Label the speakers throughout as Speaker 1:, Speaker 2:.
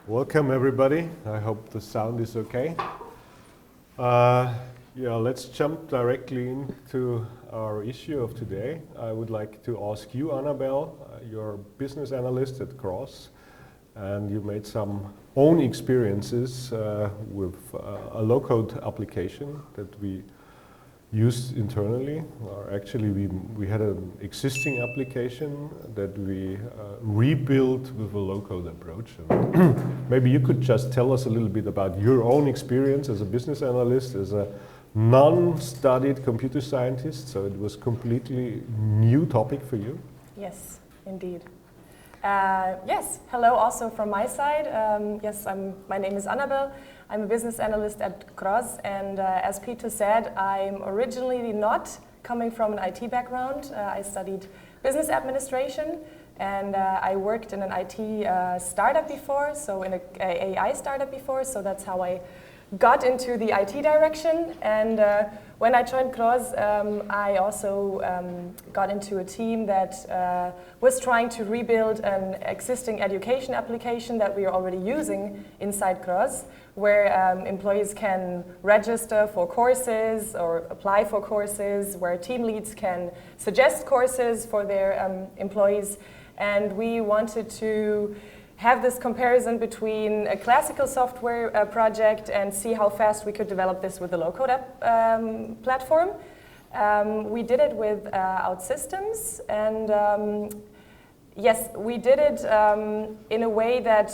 Speaker 1: Welcome everybody. I hope the sound is okay. Let's jump directly into our issue of today. I would like to ask you, Annabelle, you're business analyst at CROZ, and you made some own experiences with a low-code application that we used internally. Or actually, we had an existing application that we rebuilt with a low-code approach. And maybe you could just tell us a little bit about your own experience as a business analyst, as a non-studied computer scientist, so it was completely new topic for you.
Speaker 2: Yes, indeed. Yes, hello also from my side. My name is Annabelle. I'm a business analyst at CROZ, and as Peter said, I'm originally not coming from an IT background. I studied business administration, and I worked in an IT startup before, so in an AI startup before, so that's how I got into the IT direction. And when I joined CROZ, I also got into a team that was trying to rebuild an existing education application that we are already using inside CROZ, where employees can register for courses or apply for courses, where team leads can suggest courses for their employees. And we wanted to have this comparison between a classical software project and see how fast we could develop this with the low-code platform. We did it with OutSystems, and yes, we did it in a way that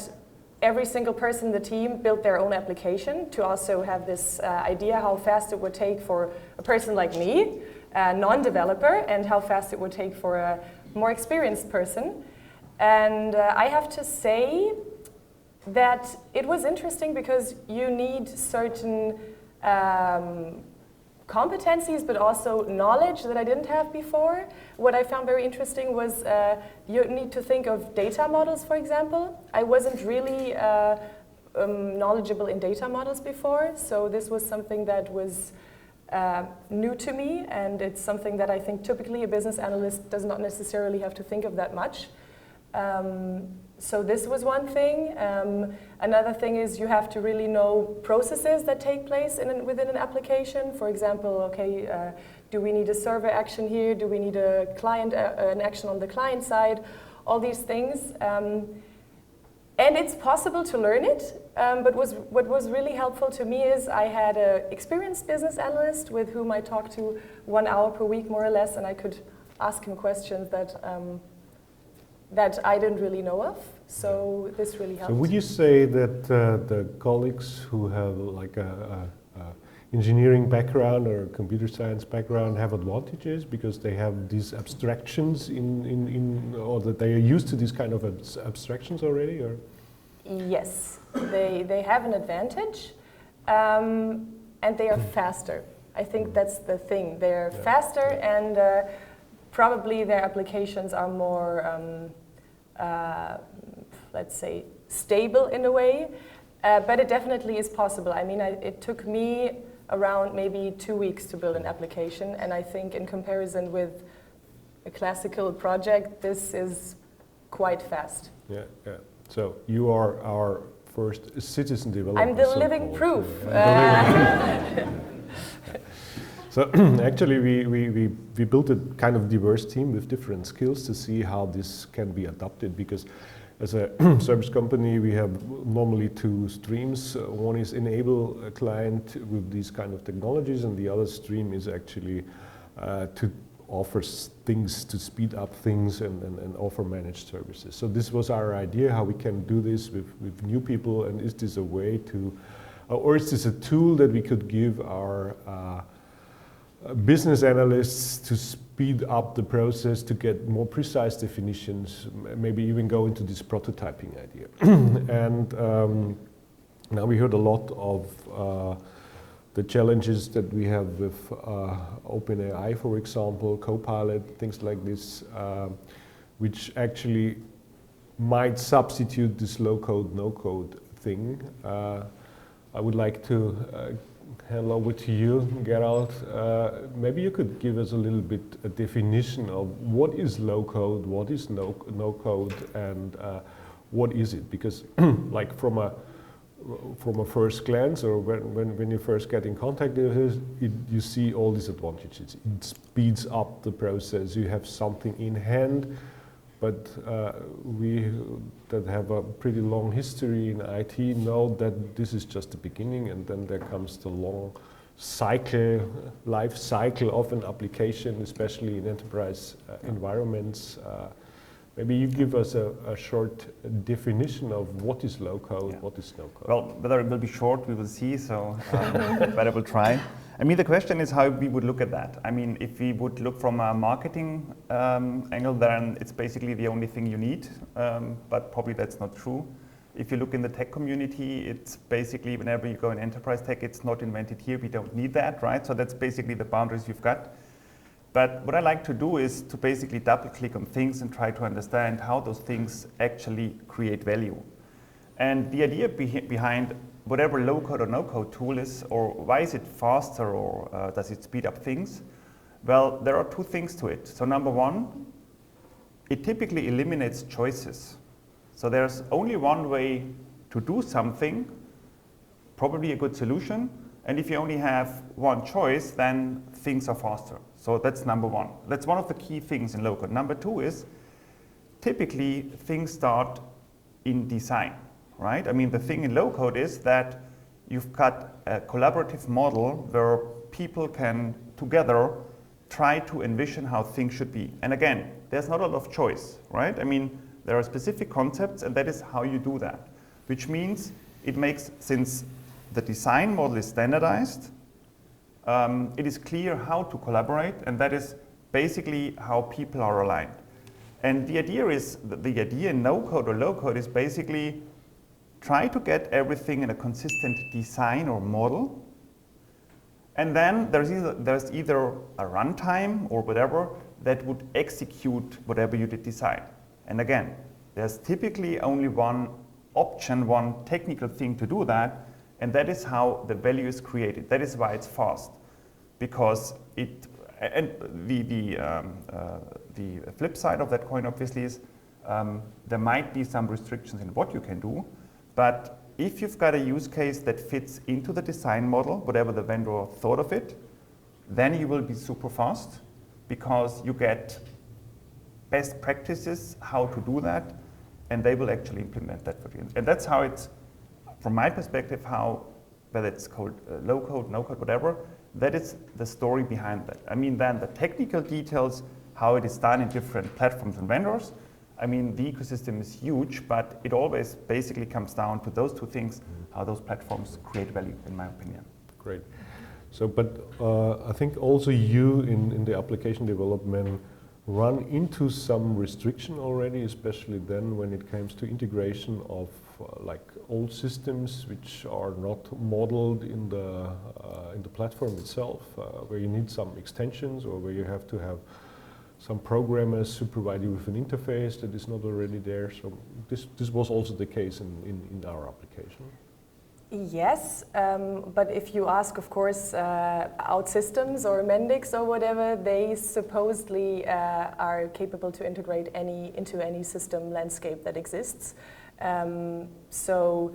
Speaker 2: every single person in the team built their own application to also have this idea how fast it would take for a person like me, a non-developer, and how fast it would take for a more experienced person. And I have to say that it was interesting because you need certain competencies, but also knowledge that I didn't have before. What I found very interesting was you need to think of data models, for example. I wasn't really knowledgeable in data models before, so this was something that was new to me, and it's something that I think typically a business analyst does not necessarily have to think of that much. So this was one thing. Another thing is you have to really know processes that take place within an application. For example, do we need a server action here? Do we need a client an action on the client side? All these things. And it's possible to learn it, but what was really helpful to me is I had an experienced business analyst with whom I talked to 1 hour per week, more or less, and I could ask him questions that I didn't really know of, so this really helped.
Speaker 1: So would you say that the colleagues who have like a engineering background or computer science background have advantages because they have these abstractions or that they are used to these kind of abstractions already, or?
Speaker 2: Yes, they have an advantage, and they are faster. I think that's the thing. They're faster, and probably their applications are more let's say, stable in a way, but it definitely is possible. I mean, it took me around maybe 2 weeks to build an application, and I think in comparison with a classical project, this is quite fast.
Speaker 1: Yeah. So you are our first citizen developer.
Speaker 2: I'm the living proof.
Speaker 1: So actually we built a kind of diverse team with different skills to see how this can be adopted, because as a service company we have normally 2 streams. One is enable a client with these kind of technologies, and the other stream is actually to offer things, to speed up things and offer managed services. So this was our idea, how we can do this with new people, and is this a way to, or is this a tool that we could give our business analysts to speed up the process, to get more precise definitions, maybe even go into this prototyping idea. And now we heard a lot of the challenges that we have with OpenAI, for example, Copilot, things like this, which actually might substitute this low-code, no-code thing. I would like to hand over to you, Gerald. Maybe you could give us a little bit a definition of what is low-code, what is no-code, and what is it? Because like from a first glance, or when you first get in contact with it, you see all these advantages. It speeds up the process. You have something in hand, but we that have a pretty long history in IT know that this is just the beginning, and then there comes the long life cycle of an application, especially in enterprise environments. Maybe you give us a short definition of what is low-code, what is no-code.
Speaker 3: Well, whether it will be short, we will see, so but I will try. I mean, the question is how we would look at that. I mean, if we would look from a marketing angle, then it's basically the only thing you need, but probably that's not true. If you look in the tech community, it's basically whenever you go in enterprise tech, it's not invented here, we don't need that, right? So that's basically the boundaries you've got. But what I like to do is to basically double click on things and try to understand how those things actually create value. And the idea behind whatever low code or no code tool is, or why is it faster, or does it speed up things? Well, there are two things to it. So number one, it typically eliminates choices. So there's only one way to do something, probably a good solution. And if you only have one choice, then things are faster. So that's number one. That's one of the key things in low code. Number two is typically things start in design, right? I mean, the thing in low code is that you've got a collaborative model where people can together try to envision how things should be. And again, there's not a lot of choice, right? I mean, there are specific concepts, and that is how you do that, which means it makes, since the design model is standardized, it is clear how to collaborate, and that is basically how people are aligned. And the idea is, the idea in no code or low code is basically try to get everything in a consistent design or model, and then there's either a runtime or whatever that would execute whatever you did design. And again, there's typically only one option, one technical thing to do that, and that is how the value is created. That is why it's fast, because it. And the flip side of that coin, obviously, is there might be some restrictions in what you can do, but if you've got a use case that fits into the design model, whatever the vendor thought of it, then you will be super fast, because you get best practices how to do that, and they will actually implement that for you. And that's how it's, from my perspective, how, whether it's called low code, no code, whatever, that is the story behind that. I mean, then the technical details, how it is done in different platforms and vendors, I mean, the ecosystem is huge, but it always basically comes down to those two things, how those platforms create value, in my opinion.
Speaker 1: Great. So, but I think also you in the application development run into some restriction already, especially then when it comes to integration of like old systems which are not modeled in the platform itself, where you need some extensions, or where you have to have some programmers to provide you with an interface that is not already there. So this was also the case in our application.
Speaker 2: Yes, but if you ask, of course, OutSystems or Mendix or whatever, they supposedly are capable to integrate into any system landscape that exists. So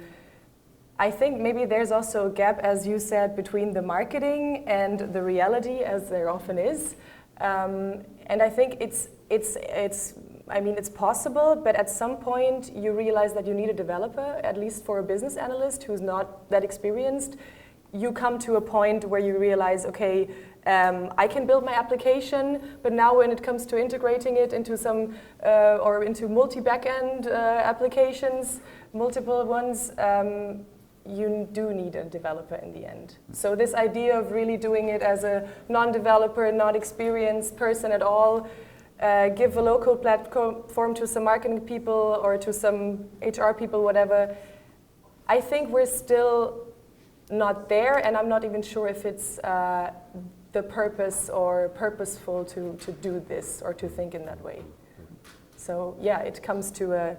Speaker 2: I think maybe there's also a gap, as you said, between the marketing and the reality, as there often is. And I think it's possible, but at some point you realize that you need a developer, at least for a business analyst who's not that experienced. You come to a point where you realize, okay, I can build my application, but now when it comes to integrating it into some, or into multi-backend applications, multiple ones, you do need a developer in the end. So this idea of really doing it as a non-developer, not experienced person at all, give a local platform to some marketing people or to some HR people, whatever, I think we're still not there, and I'm not even sure if it's the purpose or purposeful to do this or to think in that way. So yeah, it comes to a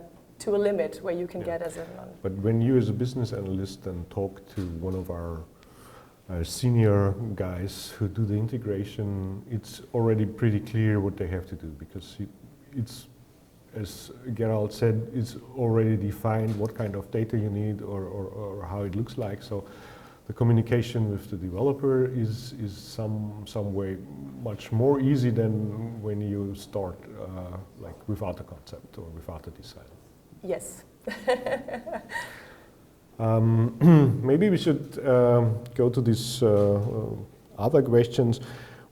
Speaker 2: limit where you can get as a non.
Speaker 1: But when you as a business analyst then talk to one of our senior guys who do the integration, it's already pretty clear what they have to do, because it's as Gerald said, it's already defined what kind of data you need or how it looks like. So the communication with the developer is some way much more easy than when you start like without a concept or without a design.
Speaker 2: Yes.
Speaker 1: Maybe we should go to these other questions.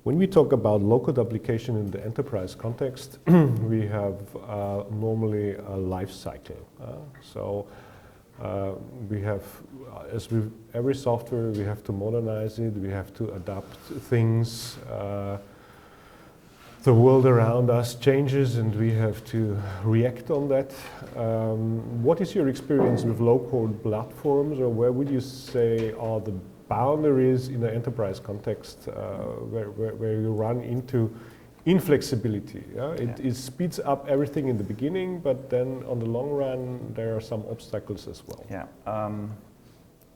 Speaker 1: When we talk about low-code application in the enterprise context, we have normally a life cycle. We have, as with every software, we have to modernize it, we have to adapt things. The world around us changes and we have to react on that. What is your experience with low-code platforms, or where would you say are the boundaries in the enterprise context where you run into inflexibility? Yeah? It speeds up everything in the beginning, but then on the long run there are some obstacles as well.
Speaker 3: Yeah.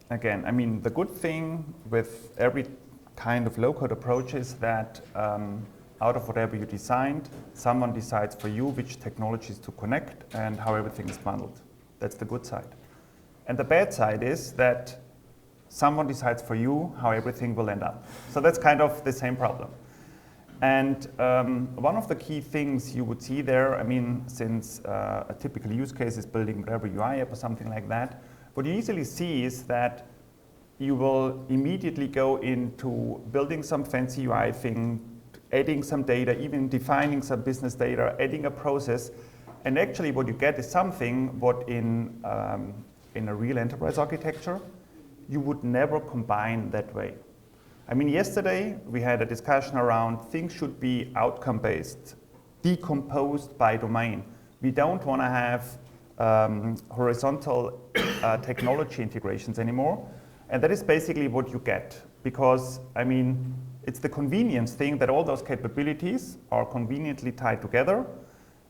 Speaker 3: Again, I mean, the good thing with every kind of low-code approach is that out of whatever you designed, someone decides for you which technologies to connect and how everything is bundled. That's the good side. And the bad side is that someone decides for you how everything will end up. So that's kind of the same problem. And one of the key things you would see there, I mean, since a typical use case is building whatever UI app or something like that, what you easily see is that you will immediately go into building some fancy UI thing, adding some data, even defining some business data, adding a process, and actually what you get is something what in a real enterprise architecture you would never combine that way. I mean, yesterday we had a discussion around things should be outcome-based, decomposed by domain. We don't want to have horizontal technology integrations anymore, and that is basically what you get, because, I mean, it's the convenience thing that all those capabilities are conveniently tied together,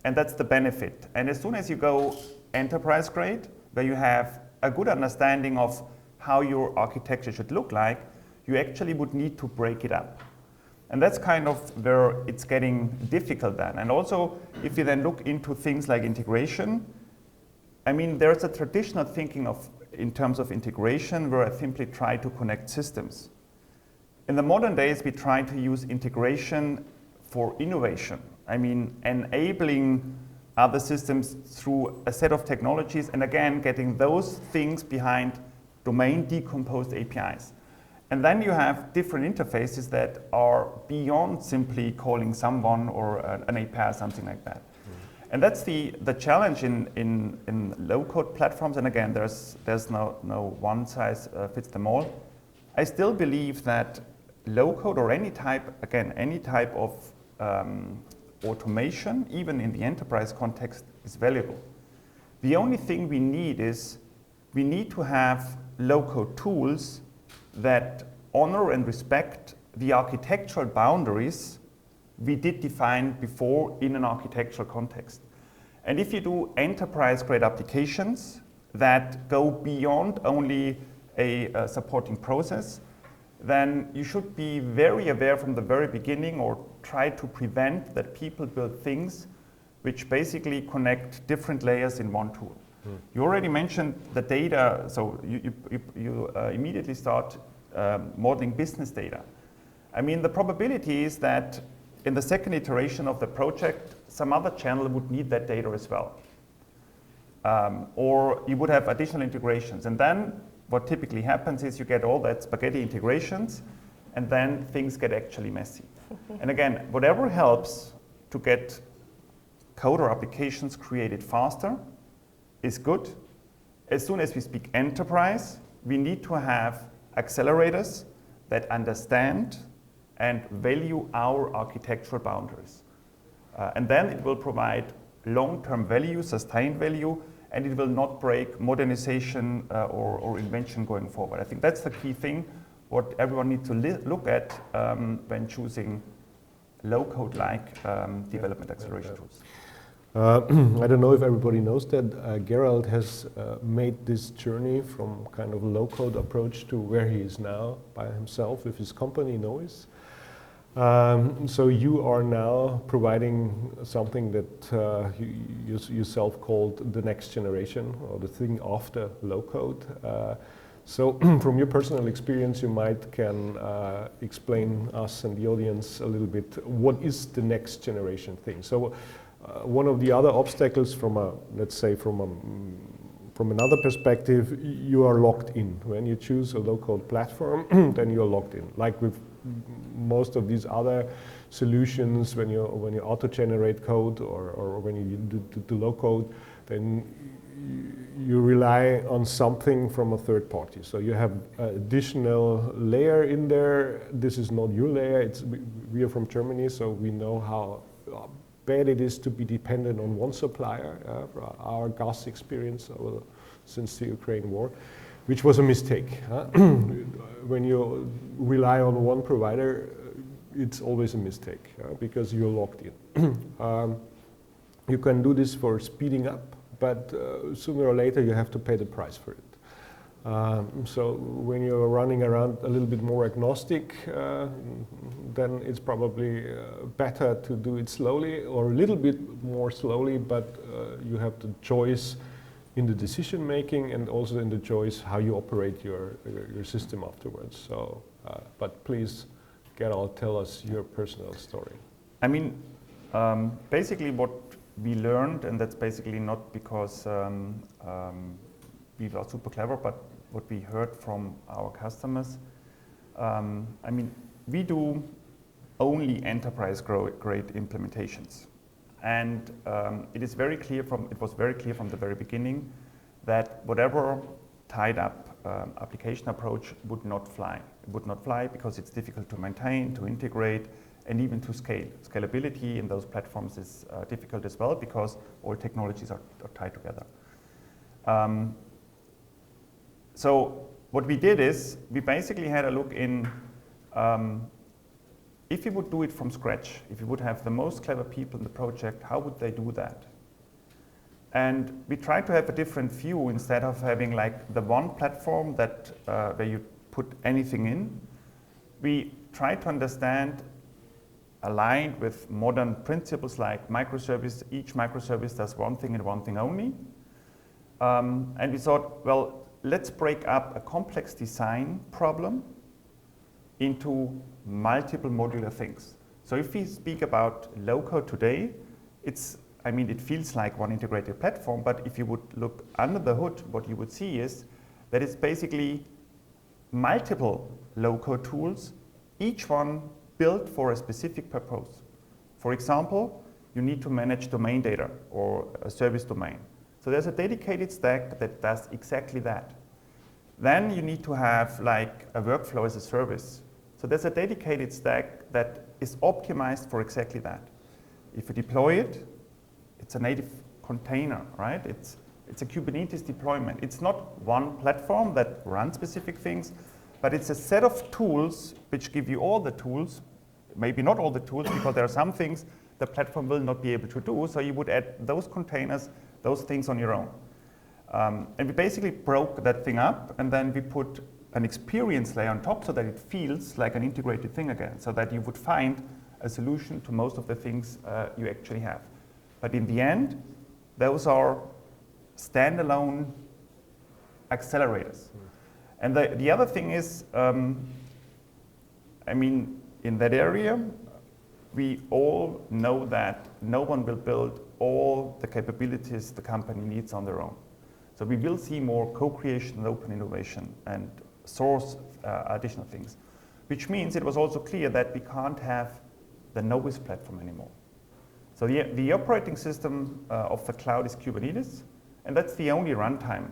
Speaker 3: and that's the benefit. And as soon as you go enterprise grade, where you have a good understanding of how your architecture should look like, you actually would need to break it up. And that's kind of where it's getting difficult then. And also, if you then look into things like integration, I mean, there's a traditional thinking of, in terms of integration, where I simply try to connect systems. In the modern days, we try to use integration for innovation. I mean, enabling other systems through a set of technologies, and again, getting those things behind domain decomposed APIs. And then you have different interfaces that are beyond simply calling someone or an API or something like that. And that's the challenge in low-code platforms. And again, there's no one size fits them all. I still believe that low-code or any type of automation, even in the enterprise context, is valuable. The only thing we need is we need to have low-code tools that honor and respect the architectural boundaries we did define before in an architectural context. And if you do enterprise-grade applications that go beyond only a supporting process, then you should be very aware from the very beginning, or try to prevent that people build things which basically connect different layers in one tool. You already mentioned the data, so you immediately start modeling business data. I mean, the probability is that in the second iteration of the project, some other channel would need that data as well. Or you would have additional integrations. And then what typically happens is you get all that spaghetti integrations, and then things get actually messy. And again, whatever helps to get code or applications created faster is good. As soon as we speak enterprise, we need to have accelerators that understand and value our architectural boundaries. And then it will provide long-term value, sustained value, and it will not break modernization or invention going forward. I think that's the key thing, what everyone needs to look at when choosing low-code-like development acceleration tools.
Speaker 1: I don't know if everybody knows that Gerald has made this journey from kind of a low-code approach to where he is now by himself with his company, knowis. So you are now providing something that you yourself called the next generation, or the thing after low code. So from your personal experience, you might can explain us and the audience a little bit, what is the next generation thing? So one of the other obstacles from a, let's say from another perspective, you are locked in. When you choose a low-code platform, then you're locked in. Like with most of these other solutions, when you auto-generate code or when you do low-code, then you rely on something from a third party. So you have an additional layer in there. This is not your layer. We are from Germany, so we know how bad it is to be dependent on one supplier. Our gas experience since the Ukraine war, which was a mistake. When you rely on one provider, it's always a mistake because you're locked in. You can do this for speeding up, but sooner or later you have to pay the price for it. So when you're running around a little bit more agnostic, then it's probably better to do it slowly or a little bit more slowly, but you have the choice in the decision making and also in the choice how you operate your system afterwards. So, but please, Gerald, tell us your personal story.
Speaker 3: I mean, basically what we learned, and that's basically not because we were super clever, but what we heard from our customers. I mean, we do only enterprise-grade implementations. And it was very clear from the very beginning that whatever tied up application approach would not fly. It would not fly because it's difficult to maintain, to integrate, and even to scale. Scalability in those platforms is difficult as well because all technologies are tied together. So what we did is we basically had a look in if you would do it from scratch, if you would have the most clever people in the project, how would they do that? And we tried to have a different view instead of having like the one platform that where you put anything in. We tried to understand, aligned with modern principles like microservice. Each microservice does one thing and one thing only. And we thought, well, let's break up a complex design problem into multiple modular things. So if we speak about low-code today, it feels like one integrated platform, but if you would look under the hood, what you would see is that it's basically multiple low-code tools, each one built for a specific purpose. For example, you need to manage domain data or a service domain. So there's a dedicated stack that does exactly that. Then you need to have like a workflow as a service. So there's a dedicated stack that is optimized for exactly that. If you deploy it, it's a native container, right? It's a Kubernetes deployment. It's not one platform that runs specific things, but it's a set of tools which give you all the tools, maybe not all the tools, because there are some things the platform will not be able to do, so you would add those containers, those things on your own. And we basically broke that thing up, and then we put an experience layer on top so that it feels like an integrated thing again, so that you would find a solution to most of the things you actually have. But in the end, those are standalone accelerators. And the other thing is, in that area, we all know that no one will build all the capabilities the company needs on their own. So we will see more co-creation and open innovation and source additional things, which means it was also clear that we can't have the knowis platform anymore. So the operating system of the cloud is Kubernetes, and that's the only runtime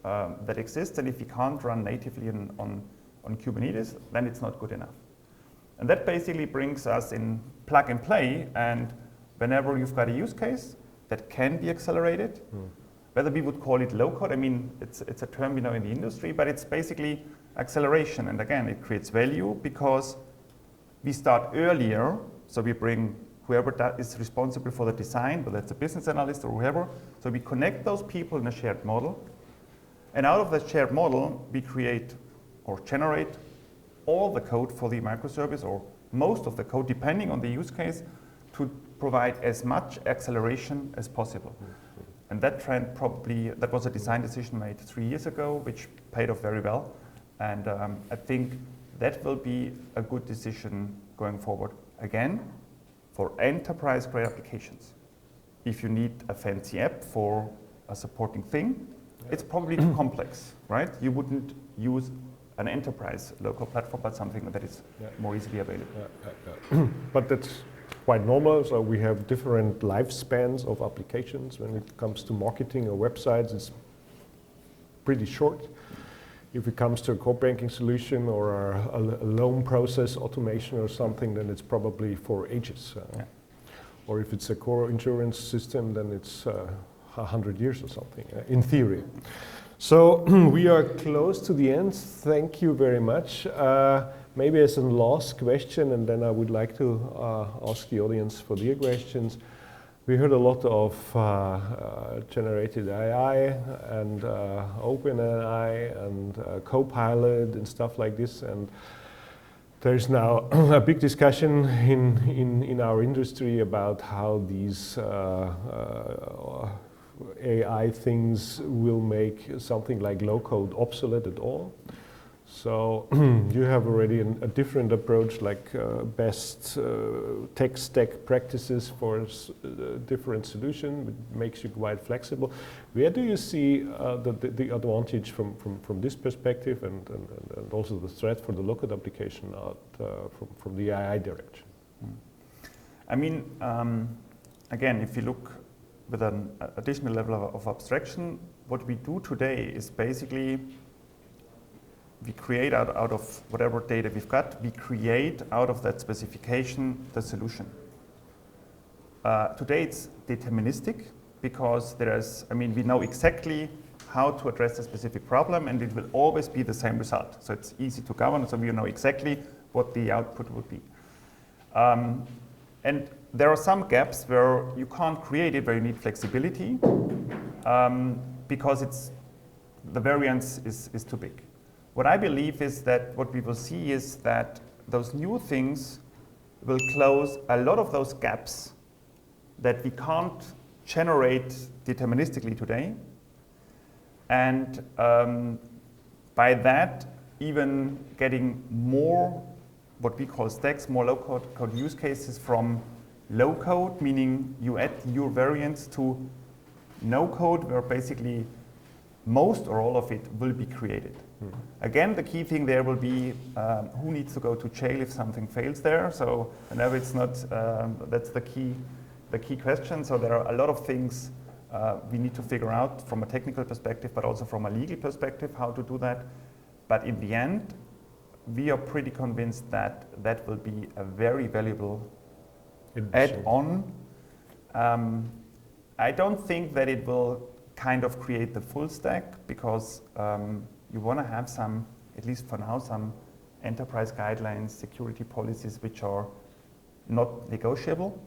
Speaker 3: that exists. And if you can't run natively on Kubernetes, then it's not good enough. And that basically brings us in plug and play, and whenever you've got a use case that can be accelerated, whether we would call it low-code, it's a term we know in the industry, but it's basically acceleration. And again, it creates value because we start earlier, so we bring whoever is responsible for the design, whether it's a business analyst or whoever, so we connect those people in a shared model. And out of that shared model, we create or generate all the code for the microservice or most of the code, depending on the use case, to provide as much acceleration as possible. And that trend probably, that was a design decision made 3 years ago, which paid off very well. And I think that will be a good decision going forward. Again, for enterprise-grade applications. If you need a fancy app for a supporting thing, it's probably too complex, right? You wouldn't use an enterprise local platform, but something that is more easily available.
Speaker 1: But that's quite normal. So we have different lifespans of applications. When it comes to marketing or websites, it's pretty short. If it comes to a core banking solution or a loan process automation or something, then it's probably for ages. Or if it's a core insurance system, then it's 100 years or something, in theory. So we are close to the end. Thank you very much. Maybe as a last question, and then I would like to ask the audience for their questions. We heard a lot of generated AI and OpenAI and Copilot and stuff like this. And there's now a big discussion in our industry about how these AI things will make something like low code obsolete at all. So you have already a different approach, like best tech stack practices for different solutions, which makes you quite flexible. Where do you see the advantage from this perspective and also the threat for the low-code application from the AI direction?
Speaker 3: I mean, again, if you look with an additional level of abstraction, what we do today is basically we create out of whatever data we've got, we create out of that specification the solution. Today it's deterministic because we know exactly how to address a specific problem and it will always be the same result. So it's easy to govern, so we know exactly what the output will be. And there are some gaps where you can't create it, where you need flexibility because the variance is too big. What I believe is that what we will see is that those new things will close a lot of those gaps that we can't generate deterministically today. And by that, even getting more what we call stacks, more low-code use cases from low-code, meaning you add your variants to no-code, where basically most or all of it will be created. Again, the key thing there will be who needs to go to jail if something fails there. So whenever it's not, that's the key question. So there are a lot of things we need to figure out from a technical perspective, but also from a legal perspective, how to do that. But in the end, we are pretty convinced that that will be a very valuable add-on. I don't think that it will kind of create the full stack because you want to have some, at least for now, some enterprise guidelines, security policies which are not negotiable.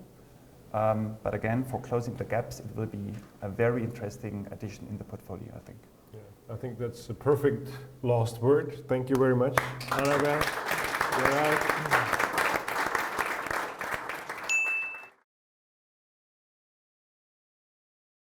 Speaker 3: But again, for closing the gaps, it will be a very interesting addition in the portfolio, I think.
Speaker 1: Yeah, I think that's a perfect last word. Thank you very much, Annabelle.